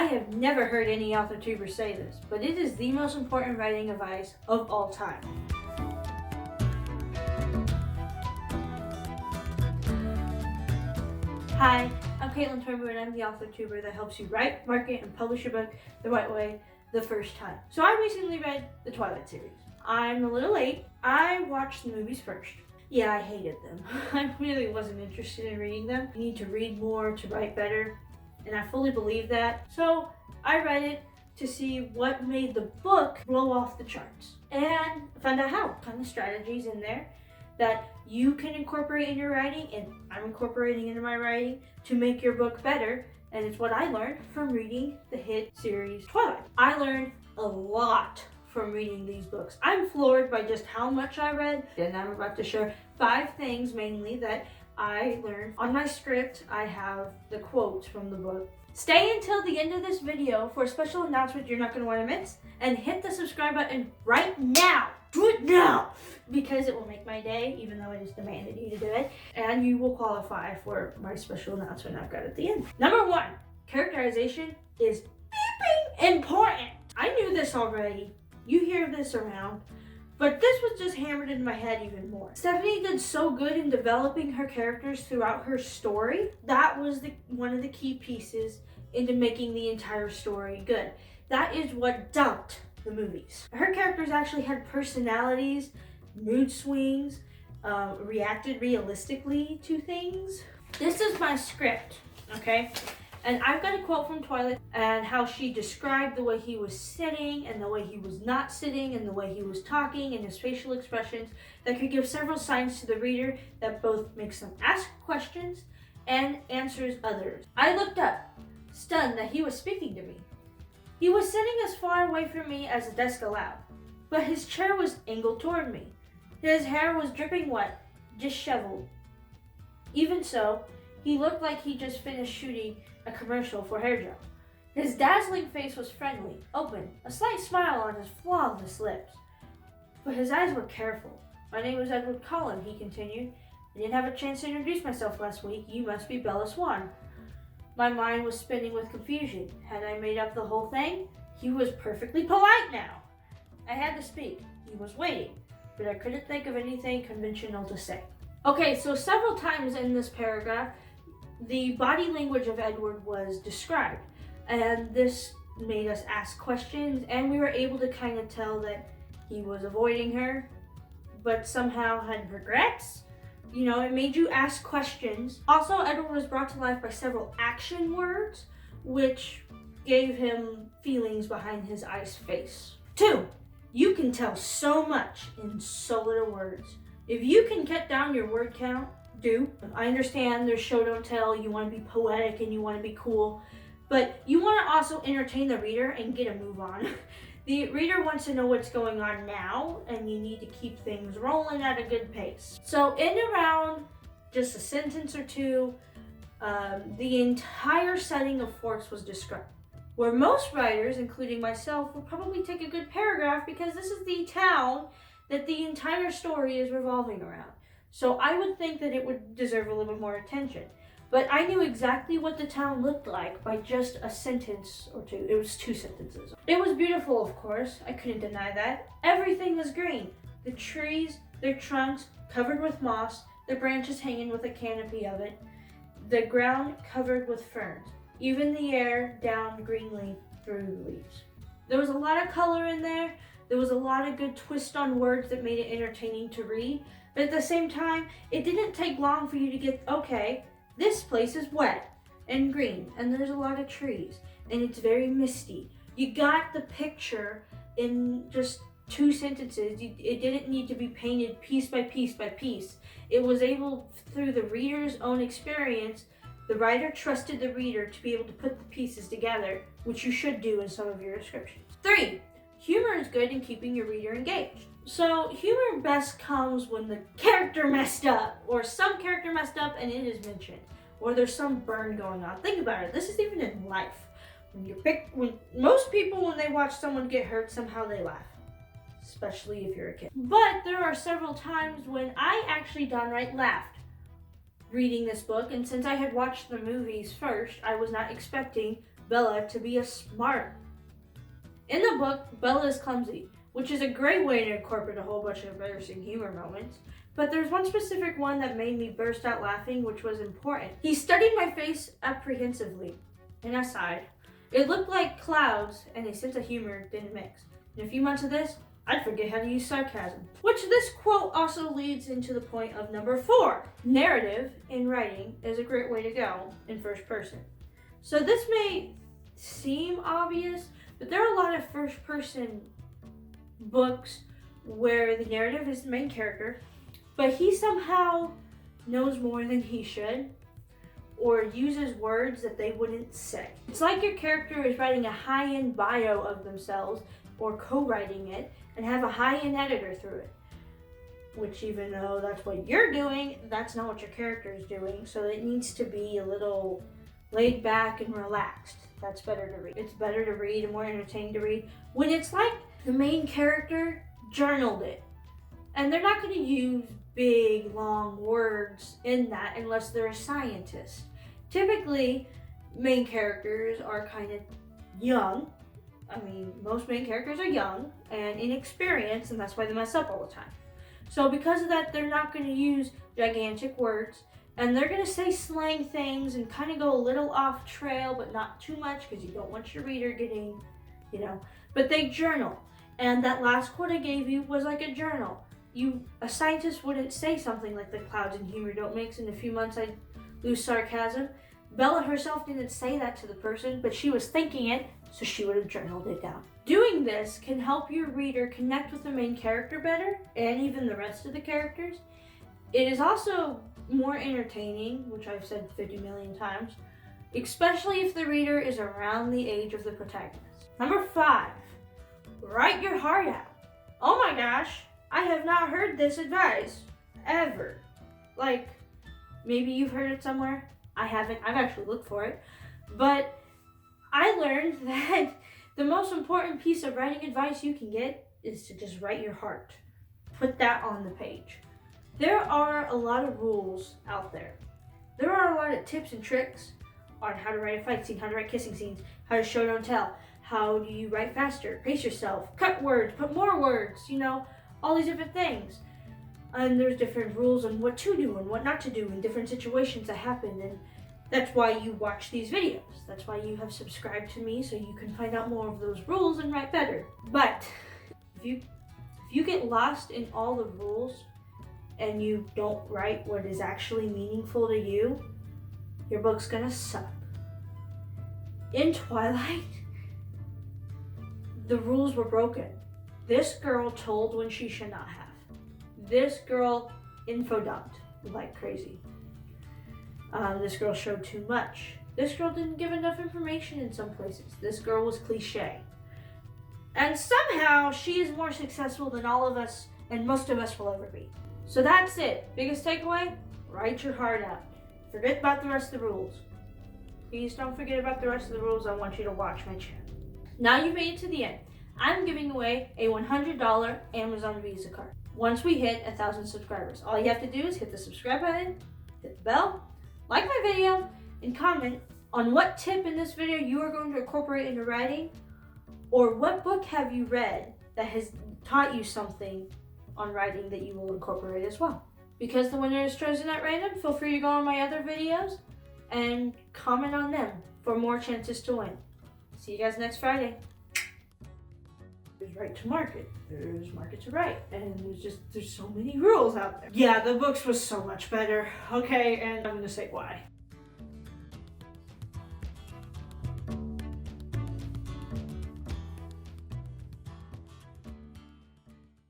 I have never heard any authortuber say this, but it is the most important writing advice of all time. Hi, I'm Kaitlyn Turnboo, and I'm the authortuber that helps you write, market, and publish your book the right way the first time. So I recently read the Twilight series. I'm a little late. I watched the movies first. Yeah, I hated them. I really wasn't interested in reading them. You need to read more to write better, and I fully believe that. So I read it to see what made the book blow off the charts, and found out how. Kind of strategies in there that you can incorporate in your writing, and I'm incorporating into my writing to make your book better. And it's what I learned from reading the hit series Twilight. I learned a lot from reading these books. I'm floored by just how much I read, and I'm about to share 5 things mainly that I learned. On my script, I have the quotes from the book. Stay until the end of this video for a special announcement you're not going to want to miss, and hit the subscribe button right now. Do it now, because it will make my day, even though it is demanded you to do it, and you will qualify for my special announcement I've got at the end. Number 1, characterization is beeping important. I knew this already. You hear this around, but this was just hammered into my head even more. Stephanie did so good in developing her characters throughout her story. That was one of the key pieces into making the entire story good. That is what dumped the movies. Her characters actually had personalities, mood swings, reacted realistically to things. This is my script, okay? And I've got a quote from Twilight and how she described the way he was sitting and the way he was not sitting and the way he was talking and his facial expressions that could give several signs to the reader that both makes them ask questions and answers others. I looked up, stunned that he was speaking to me. He was sitting as far away from me as the desk allowed, but his chair was angled toward me. His hair was dripping wet, disheveled. Even so, he looked like he just finished shooting a commercial for hair gel. His dazzling face was friendly, open, a slight smile on his flawless lips. But his eyes were careful. My name was Edward Cullen, he continued. I didn't have a chance to introduce myself last week. You must be Bella Swan. My mind was spinning with confusion. Had I made up the whole thing? He was perfectly polite now. I had to speak. He was waiting, but I couldn't think of anything conventional to say. Okay, so several times in this paragraph, the body language of Edward was described, and this made us ask questions, and we were able to kind of tell that he was avoiding her, but somehow had regrets. You know, it made you ask questions. Also, Edward was brought to life by several action words, which gave him feelings behind his ice face. 2, you can tell so much in so little words. If you can cut down your word count, do. I understand there's show don't tell, you want to be poetic and you want to be cool, but you want to also entertain the reader and get a move on. The reader wants to know what's going on now, and you need to keep things rolling at a good pace. So in around just a sentence or two, the entire setting of Forks was described, where most writers, including myself, would probably take a good paragraph because this is the town that the entire story is revolving around. So I would think that it would deserve a little bit more attention. But I knew exactly what the town looked like by just a sentence or two. It was 2 sentences. It was beautiful, of course. I couldn't deny that. Everything was green. The trees, their trunks covered with moss, their branches hanging with a canopy of it, the ground covered with ferns, even the air down greenly through the leaves. There was a lot of color in there. There was a lot of good twist on words that made it entertaining to read. But at the same time, it didn't take long for you to get, okay, this place is wet and green, and there's a lot of trees, and it's very misty. You got the picture in just 2 sentences. It didn't need to be painted piece by piece by piece. It was able, through the reader's own experience, the writer trusted the reader to be able to put the pieces together, which you should do in some of your descriptions. 3, humor is good in keeping your reader engaged. So humor best comes when the character messed up, or some character messed up and it is mentioned, or there's some burn going on. Think about it. This is even in life. When most people, when they watch someone get hurt, somehow they laugh, especially if you're a kid. But there are several times when I actually downright laughed reading this book, and since I had watched the movies first, I was not expecting Bella to be smart. In the book, Bella is clumsy, which is a great way to incorporate a whole bunch of embarrassing humor moments. But there's one specific one that made me burst out laughing, which was important. He studied my face apprehensively, and I sighed. It looked like clouds, and a sense of humor didn't mix. In a few months of this, I'd forget how to use sarcasm. Which this quote also leads into the point of number 4. Narrative in writing is a great way to go in first person. So this may seem obvious, but there are a lot of first person books where the narrative is the main character, but he somehow knows more than he should, or uses words that they wouldn't say. It's like your character is writing a high-end bio of themselves, or co-writing it, and have a high-end editor through it. Which, even though that's what you're doing, that's not what your character is doing, so it needs to be a little laid back and relaxed. That's better to read. It's better to read and more entertaining to read when it's like the main character journaled it. And they're not going to use big, long words in that unless they're a scientist. Typically, main characters are kind of young. I mean, most main characters are young and inexperienced, and that's why they mess up all the time. So because of that, they're not going to use gigantic words, and they're going to say slang things and kind of go a little off trail, but not too much because you don't want your reader getting, but they journal. And that last quote I gave you was like a journal. A scientist wouldn't say something like the clouds and humor don't mix. In a few months I'd lose sarcasm. Bella herself didn't say that to the person, but she was thinking it, so she would have journaled it down. Doing this can help your reader connect with the main character better, and even the rest of the characters. It is also more entertaining, which I've said 50 million times, especially if the reader is around the age of the protagonist. Number 5, write your heart out. Oh my gosh, I have not heard this advice, ever. Like, maybe you've heard it somewhere. I haven't. I've actually looked for it. But I learned that the most important piece of writing advice you can get is to just write your heart. Put that on the page. There are a lot of rules out there. There are a lot of tips and tricks on how to write a fight scene, how to write kissing scenes, how to show, don't tell, how do you write faster, pace yourself, cut words, put more words, all these different things. And there's different rules on what to do and what not to do in different situations that happen, and that's why you watch these videos. That's why you have subscribed to me, so you can find out more of those rules and write better. But if you get lost in all the rules and you don't write what is actually meaningful to you, your book's gonna suck. In Twilight, the rules were broken. This girl told when she should not have. This girl info-dumped like crazy. This girl showed too much. This girl didn't give enough information in some places. This girl was cliche. And somehow she is more successful than all of us and most of us will ever be. So that's it. Biggest takeaway, write your heart out. Forget about the rest of the rules. Please don't forget about the rest of the rules. I want you to watch my channel. Now you've made it to the end. I'm giving away a $100 Amazon Visa card. Once we hit 1,000 subscribers, all you have to do is hit the subscribe button, hit the bell, like my video, and comment on what tip in this video you are going to incorporate into writing, or what book have you read that has taught you something on writing that you will incorporate as well. Because the winner is chosen at random, feel free to go on my other videos and comment on them for more chances to win. See you guys next Friday. There's right to market, there's market to write, and there's so many rules out there. Yeah, the books was so much better. Okay, and I'm gonna say why.